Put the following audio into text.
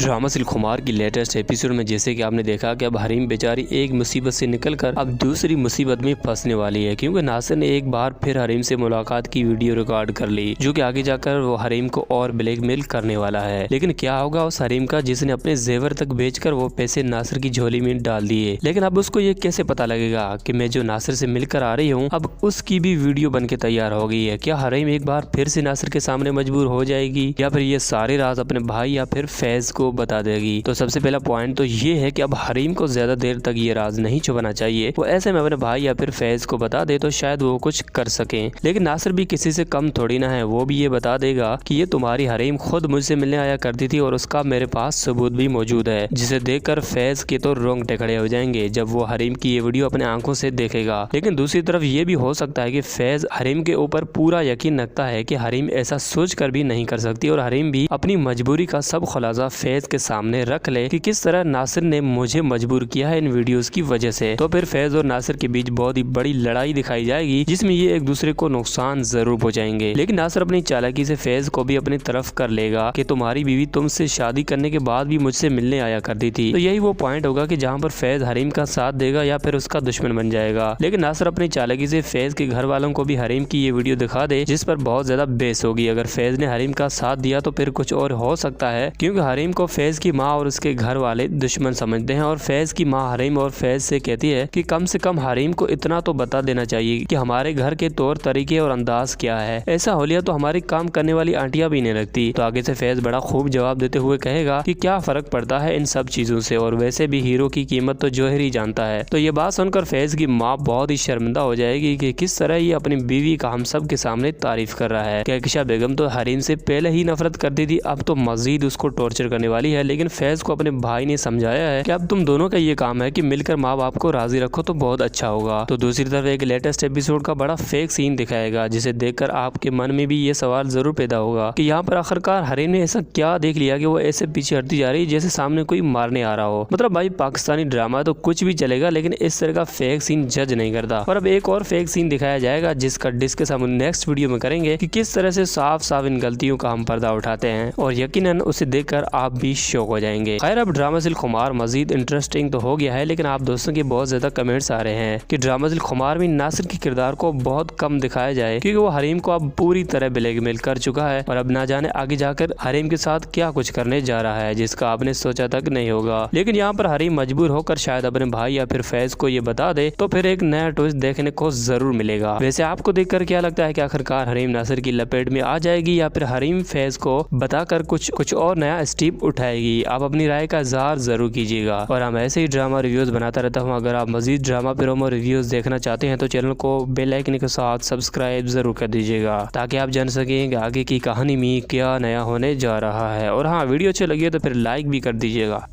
Drama सिल खुमार की लेटेस्ट एपिसोड में जैसे कि आपने देखा कि अब हरीम बेचारी एक मुसीबत से निकलकर अब दूसरी मुसीबत में फंसने वाली है, क्योंकि नासिर ने एक बार फिर हरीम से मुलाकात की वीडियो रिकॉर्ड कर ली, जो कि आगे जाकर वो हरीम को और ब्लैकमेल करने वाला है। लेकिन क्या होगा उस हरीम का जिसने अपने जेवर तक बेचकर वो पैसे नासिर की झोली में डाल दिए। लेकिन अब उसको ये कैसे पता लगेगा कि मैं जो नासिर से मिलकर आ रही हूँ अब उसकी भी वीडियो बन के तैयार हो गई है। क्या हरीम एक बार फिर से नासिर के सामने मजबूर हो जाएगी या फिर ये सारे राज अपने भाई या फिर फैज को बता देगी? तो सबसे पहला पॉइंट तो ये है कि अब हरीम को ज्यादा देर तक ये राज नहीं छुपाना चाहिए। वो ऐसे में अपने भाई या फिर फैज को बता दे तो शायद वो कुछ कर सके। लेकिन नासिर भी किसी से कम थोड़ी ना है, वो भी ये बता देगा कि ये तुम्हारी हरीम खुद मुझसे मिलने आया करती थी और उसका मेरे पास सबूत भी मौजूद है, जिसे देखकर फैज के तो रोंगटे खड़े हो जाएंगे जब वो हरीम की ये वीडियो अपने आंखों से देखेगा। लेकिन दूसरी तरफ ये भी हो सकता है कि फैज हरीम के ऊपर पूरा यकीन रखता है कि हरीम ऐसा सोच कर भी नहीं कर सकती और हरीम भी अपनी मजबूरी का सब खुलासा फैज के सामने रख ले कि किस तरह नासिर ने मुझे मजबूर किया है इन वीडियोस की वजह से। तो फिर फैज और नासिर के बीच बहुत ही बड़ी लड़ाई दिखाई जाएगी जिसमें ये एक दूसरे को नुकसान जरूर पहुंचाएंगे। लेकिन नासिर अपनी चालाकी से फैज को भी अपनी तरफ कर लेगा कि तुम्हारी बीवी तुमसे शादी करने के बाद भी मुझसे मिलने आया करती थी। तो यही वो पॉइंट होगा कि जहाँ पर फैज हरीम का साथ देगा या फिर उसका दुश्मन बन जाएगा। लेकिन नासिर अपनी चालाकी से फैज के घर वालों को भी हरीम की ये वीडियो दिखा दे, जिस पर बहुत ज्यादा बेस होगी। अगर फैज ने हरीम का साथ दिया तो फिर कुछ और हो सकता है, क्योंकि हरीम को फैज की माँ और उसके घर वाले दुश्मन समझते हैं और फैज की माँ हरीम और फैज से कहती है कि कम से कम हरीम को इतना तो बता देना चाहिए कि हमारे घर के तौर तरीके और अंदाज क्या है। ऐसा हो लिया तो हमारी काम करने वाली आंटियां भी नहीं लगती। तो आगे से फैज बड़ा खूब जवाब देते हुए कहेगा कि क्या फर्क पड़ता है इन सब चीजों से, और वैसे भी हीरो की कीमत तो जोहर ही जानता है। तो ये बात सुनकर फैज की माँ बहुत ही शर्मिंदा हो जाएगी कि किस तरह ये अपनी बीवी का हम सब के सामने तारीफ कर रहा है। कहकशा बेगम तो हरीम से पहले ही नफरत करती थी, अब तो मजीद उसको टॉर्चर करने वाली है। लेकिन फैज को अपने भाई ने समझाया है कि अब तुम दोनों का ये काम है कि मिलकर माँ बाप को राजी रखो तो बहुत अच्छा होगा। तो दूसरी तरफ एक लेटेस्ट एपिसोड का बड़ा फेक सीन दिखाएगा, जिसे देखकर आपके मन में भी ये सवाल जरूर पैदा होगा कि यहाँ पर आखिरकार हरीम ने ऐसा क्या देख लिया कि वो ऐसे पीछे हटती जा रही है जैसे सामने कोई मारने आ रहा हो। मतलब भाई पाकिस्तानी ड्रामा तो कुछ भी चलेगा, लेकिन इस तरह का फेक सीन जज नहीं करता। और अब एक और फेक सीन दिखाया जाएगा जिसका डिस्कस हम नेक्स्ट वीडियो में करेंगे कि किस तरह से साफ साफ इन गलतियों का हम पर्दा उठाते हैं, और यकीनन उसे देखकर आप भी शॉक हो जाएंगे। खैर अब ड्रामा सिल खुमार मजीद इंटरेस्टिंग तो हो गया है, लेकिन आप दोस्तों के बहुत ज्यादा कमेंट्स आ रहे हैं कि ड्रामा सिल खुमार में नासिर के किरदार को बहुत कम दिखाया जाए, क्योंकि वो हरीम को अब पूरी तरह ब्लैकमेल कर चुका है और अब ना जाने आगे जाकर हरीम के साथ क्या कुछ करने जा रहा है जिसका आपने सोचा तक नहीं होगा। लेकिन यहाँ पर हरीम मजबूर होकर शायद अपने भाई या फिर फैज को ये बता दे तो फिर एक नया ट्विस्ट देखने को जरूर मिलेगा। वैसे आपको देखकर क्या लगता है कि आखिरकार हरीम नासिर की लपेट में आ जाएगी या फिर हरीम फैज को बताकर कुछ और नया स्टेप उठाएगी? आप अपनी राय का इज़हार जरूर कीजिएगा और हम ऐसे ही ड्रामा रिव्यूज बनाता रहता हूँ। अगर आप मजीद ड्रामा प्रोमो रिव्यूज देखना चाहते हैं तो चैनल को बेल आइकन के साथ सब्सक्राइब जरूर कर दीजिएगा, ताकि आप जान सकें कि आगे की कहानी में क्या नया होने जा रहा है। और हाँ, वीडियो अच्छी लगी है तो फिर लाइक भी कर दीजिएगा।